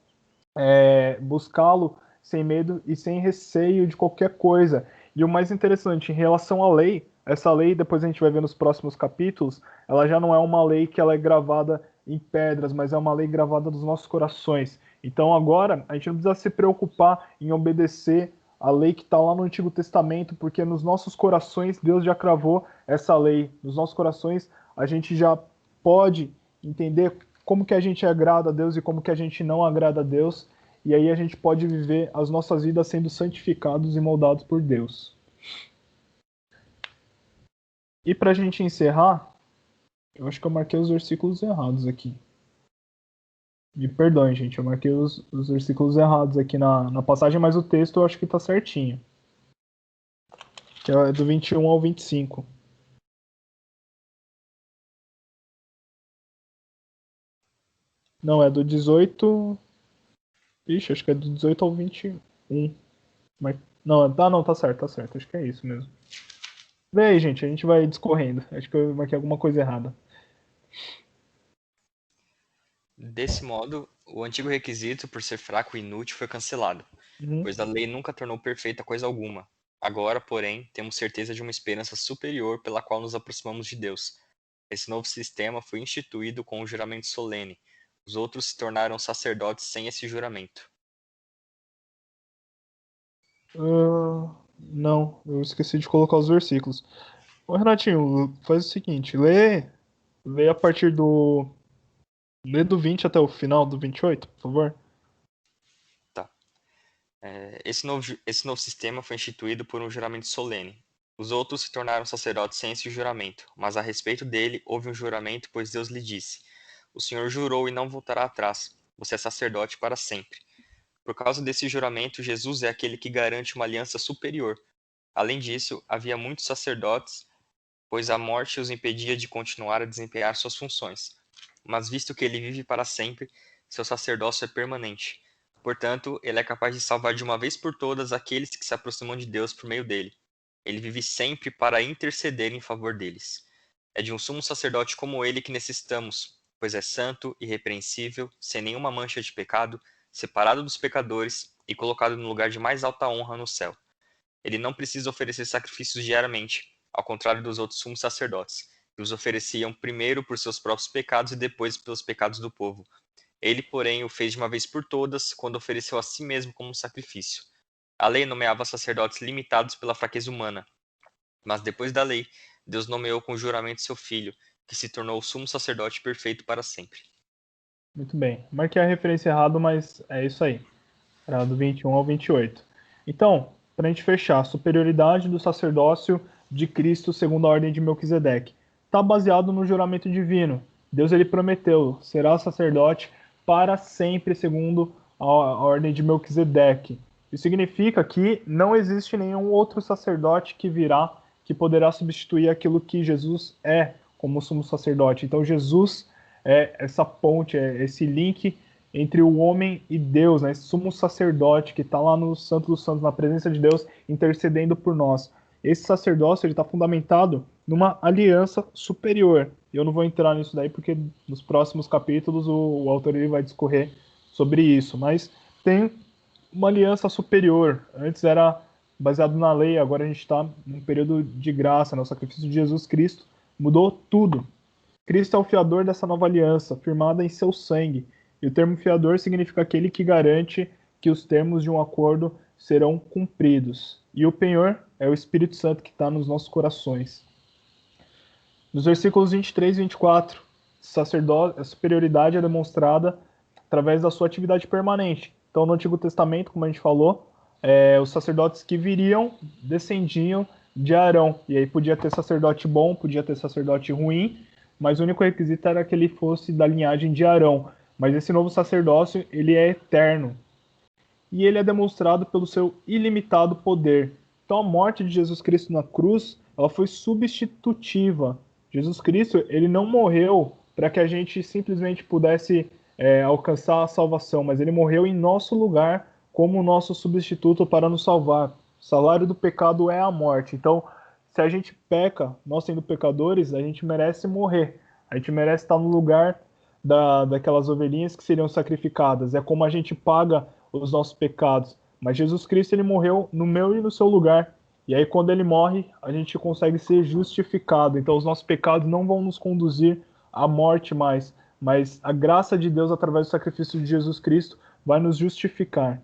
buscá-lo sem medo e sem receio de qualquer coisa. E o mais interessante, em relação à lei, essa lei, depois a gente vai ver nos próximos capítulos, ela já não é uma lei que ela é gravada em pedras, mas é uma lei gravada nos nossos corações. Então agora a gente não precisa se preocupar em obedecer a lei que está lá no Antigo Testamento, porque nos nossos corações Deus já cravou essa lei. Nos nossos corações a gente já pode entender como que a gente agrada a Deus e como que a gente não agrada a Deus, e aí a gente pode viver as nossas vidas sendo santificados e moldados por Deus. E para a gente encerrar, eu acho que eu marquei os versículos errados aqui. Me perdoem, gente, eu marquei os versículos errados aqui na passagem, mas o texto eu acho que está certinho. Que é do 21 ao 25. Não, é do 18... Ixi, acho que é do 18 ao 21. Mas... Não, tá certo, acho que é isso mesmo. Vê aí, gente, a gente vai discorrendo. Acho que eu marquei alguma coisa errada. Desse modo, o antigo requisito, por ser fraco e inútil, foi cancelado, pois a lei nunca tornou perfeita coisa alguma. Agora, porém, temos certeza de uma esperança superior pela qual nos aproximamos de Deus. Esse novo sistema foi instituído com o juramento solene. Os outros se tornaram sacerdotes sem esse juramento. Não, eu esqueci de colocar os versículos. Ô, Renatinho, faz o seguinte, lê a partir do... Lê do 20 até o final do 28, por favor. Tá. Esse novo sistema foi instituído por um juramento solene. Os outros se tornaram sacerdotes sem esse juramento, mas a respeito dele houve um juramento, pois Deus lhe disse: O Senhor jurou e não voltará atrás. Você é sacerdote para sempre. Por causa desse juramento, Jesus é aquele que garante uma aliança superior. Além disso, havia muitos sacerdotes, pois a morte os impedia de continuar a desempenhar suas funções. Mas visto que ele vive para sempre, seu sacerdócio é permanente. Portanto, ele é capaz de salvar de uma vez por todas aqueles que se aproximam de Deus por meio dele. Ele vive sempre para interceder em favor deles. É de um sumo sacerdote como ele que necessitamos, pois é santo, irrepreensível, sem nenhuma mancha de pecado, separado dos pecadores e colocado no lugar de mais alta honra no céu. Ele não precisa oferecer sacrifícios diariamente, ao contrário dos outros sumos sacerdotes, que os ofereciam primeiro por seus próprios pecados e depois pelos pecados do povo. Ele, porém, o fez de uma vez por todas, quando ofereceu a si mesmo como um sacrifício. A lei nomeava sacerdotes limitados pela fraqueza humana, mas depois da lei, Deus nomeou com juramento seu filho, que se tornou o sumo sacerdote perfeito para sempre. Muito bem. Marquei a referência errado, mas é isso aí. Era do 21 ao 28. Então, para a gente fechar, a superioridade do sacerdócio de Cristo segundo a ordem de Melquisedeque está baseado no juramento divino. Deus ele prometeu, será sacerdote para sempre segundo a ordem de Melquisedeque. Isso significa que não existe nenhum outro sacerdote que virá que poderá substituir aquilo que Jesus é como sumo sacerdote. Então Jesus é essa ponte, é esse link entre o homem e Deus, né? Esse sumo sacerdote que está lá no Santo dos Santos, na presença de Deus, intercedendo por nós. Esse sacerdócio está fundamentado numa aliança superior. Eu não vou entrar nisso daí porque nos próximos capítulos o autor ele vai discorrer sobre isso, mas tem uma aliança superior. Antes era baseado na lei, agora a gente está num período de graça, né? O sacrifício de Jesus Cristo mudou tudo. Cristo é o fiador dessa nova aliança, firmada em seu sangue. E o termo fiador significa aquele que garante que os termos de um acordo serão cumpridos. E o penhor é o Espírito Santo que está nos nossos corações. Nos versículos 23 e 24, a superioridade é demonstrada através da sua atividade permanente. Então, no Antigo Testamento, como a gente falou, os sacerdotes que viriam descendiam de Arão. E aí podia ter sacerdote bom, podia ter sacerdote ruim, mas o único requisito era que ele fosse da linhagem de Arão. Mas esse novo sacerdócio, ele é eterno. e ele é demonstrado pelo seu ilimitado poder. Então a morte de Jesus Cristo na cruz, ela foi substitutiva. Jesus Cristo, ele não morreu para que a gente simplesmente pudesse alcançar a salvação, mas ele morreu em nosso lugar como nosso substituto para nos salvar. O salário do pecado é a morte. Então, se a gente peca, nós sendo pecadores, a gente merece morrer. A gente merece estar no lugar daquelas ovelhinhas que seriam sacrificadas. É como a gente paga os nossos pecados. Mas Jesus Cristo, ele morreu no meu e no seu lugar. E aí, quando ele morre, a gente consegue ser justificado. Então, os nossos pecados não vão nos conduzir à morte mais. Mas a graça de Deus, através do sacrifício de Jesus Cristo, vai nos justificar.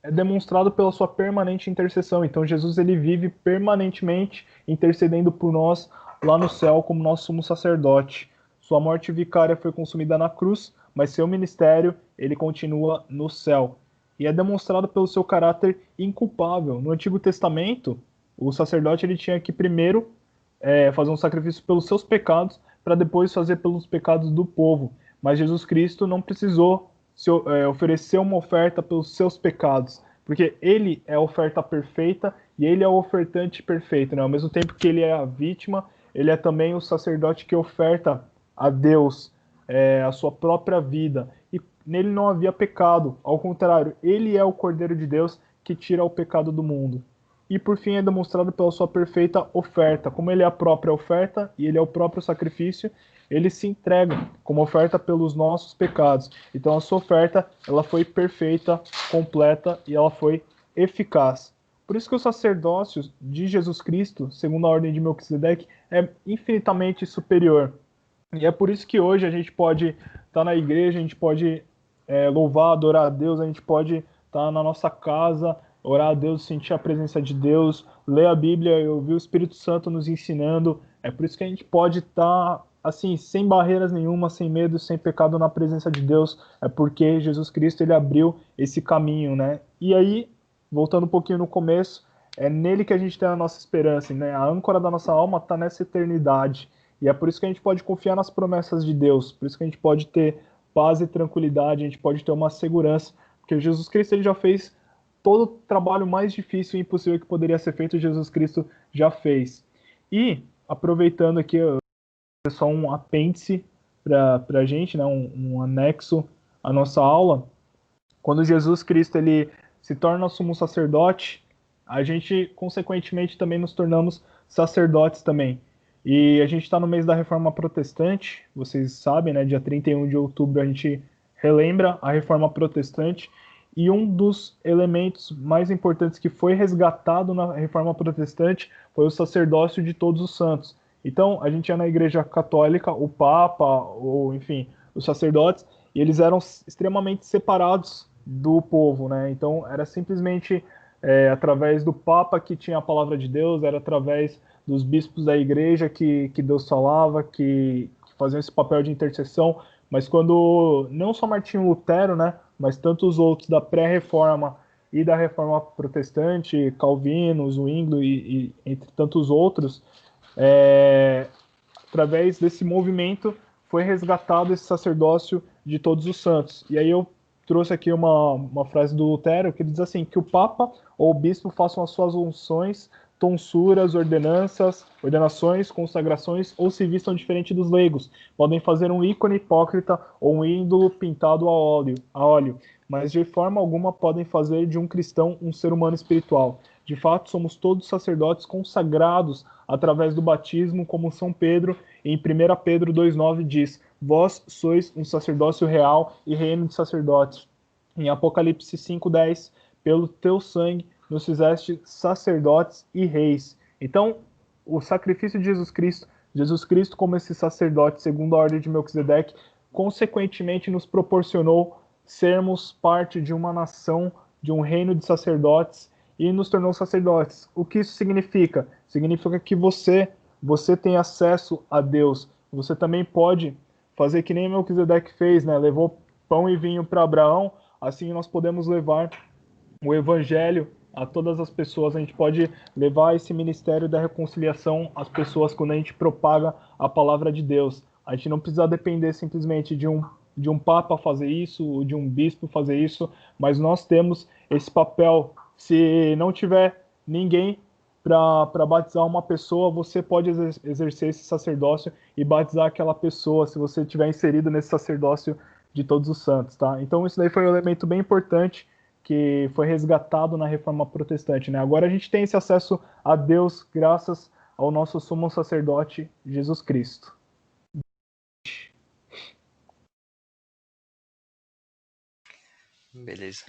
É demonstrado pela sua permanente intercessão. Então, Jesus, ele vive permanentemente intercedendo por nós lá no céu como nosso sumo sacerdote. Sua morte vicária foi consumida na cruz, mas seu ministério, ele continua no céu. E é demonstrado pelo seu caráter inculpável. No Antigo Testamento, o sacerdote ele tinha que primeiro fazer um sacrifício pelos seus pecados, para depois fazer pelos pecados do povo. Mas Jesus Cristo não precisou oferecer uma oferta pelos seus pecados, porque ele é a oferta perfeita e ele é o ofertante perfeito, né? Ao mesmo tempo que ele é a vítima, ele é também o sacerdote que oferta a Deus a sua própria vida. E nele não havia pecado, ao contrário, ele é o Cordeiro de Deus que tira o pecado do mundo. E por fim é demonstrado pela sua perfeita oferta. Como ele é a própria oferta e ele é o próprio sacrifício, ele se entrega como oferta pelos nossos pecados. Então a sua oferta, ela foi perfeita, completa e ela foi eficaz. Por isso que o sacerdócio de Jesus Cristo, segundo a ordem de Melquisedeque, é infinitamente superior. E é por isso que hoje a gente pode estar na igreja, a gente pode louvar, adorar a Deus, a gente pode estar na nossa casa, orar a Deus, sentir a presença de Deus, ler a Bíblia e ouvir o Espírito Santo nos ensinando. É por isso que a gente pode estar assim, sem barreiras nenhuma, sem medo, sem pecado na presença de Deus. É porque Jesus Cristo, ele abriu esse caminho, né? E aí, voltando um pouquinho no começo, é nele que a gente tem a nossa esperança, né? A âncora da nossa alma está nessa eternidade. E é por isso que a gente pode confiar nas promessas de Deus, por isso que a gente pode ter paz e tranquilidade, a gente pode ter uma segurança, porque Jesus Cristo, ele já fez todo o trabalho mais difícil e impossível que poderia ser feito, Jesus Cristo já fez. E, aproveitando aqui, só um apêndice para a gente, né, um anexo à nossa aula, quando Jesus Cristo ele se torna sumo sacerdote, a gente, consequentemente, também nos tornamos sacerdotes também. E a gente está no mês da Reforma Protestante, vocês sabem, né, dia 31 de outubro a gente relembra a Reforma Protestante, e um dos elementos mais importantes que foi resgatado na Reforma Protestante foi o sacerdócio de todos os santos. Então, a gente ia na Igreja Católica, o Papa, ou enfim, os sacerdotes, e eles eram extremamente separados do povo, né? Então, era simplesmente através do Papa que tinha a palavra de Deus, era através dos bispos da Igreja que Deus falava, que faziam esse papel de intercessão. Mas quando não só Martinho Lutero, né, mas tantos outros da pré-reforma e da reforma protestante, Calvino, Zwingli e entre tantos outros, através desse movimento foi resgatado esse sacerdócio de todos os santos. E aí eu trouxe aqui uma frase do Lutero que diz assim, que o Papa ou o Bispo façam as suas unções, tonsuras, ordenações, consagrações, ou se vistam diferente dos leigos. Podem fazer um ícone hipócrita ou um ídolo pintado a óleo, mas de forma alguma podem fazer de um cristão um ser humano espiritual. De fato, somos todos sacerdotes consagrados através do batismo, como São Pedro, em 1 Pedro 2,9 diz, vós sois um sacerdócio real e reino de sacerdotes. Em Apocalipse 5,10, pelo teu sangue nos fizeste sacerdotes e reis. Então, o sacrifício de Jesus Cristo como esse sacerdote, segundo a ordem de Melquisedeque, consequentemente nos proporcionou sermos parte de uma nação, de um reino de sacerdotes, e nos tornou sacerdotes. O que isso significa? Significa que você tem acesso a Deus. Você também pode fazer que nem Melquisedeque fez, né? Levou pão e vinho para Abraão, assim nós podemos levar o evangelho a todas as pessoas. A gente pode levar esse ministério da reconciliação às pessoas quando a gente propaga a palavra de Deus. A gente não precisa depender simplesmente de um de um papa fazer isso, ou de um bispo fazer isso, mas nós temos esse papel. Se não tiver ninguém para batizar uma pessoa, você pode exercer esse sacerdócio e batizar aquela pessoa, se você estiver inserido nesse sacerdócio de todos os santos, tá? Então isso daí foi um elemento bem importante que foi resgatado na Reforma Protestante, né? Agora a gente tem esse acesso a Deus graças ao nosso sumo sacerdote Jesus Cristo. Beleza.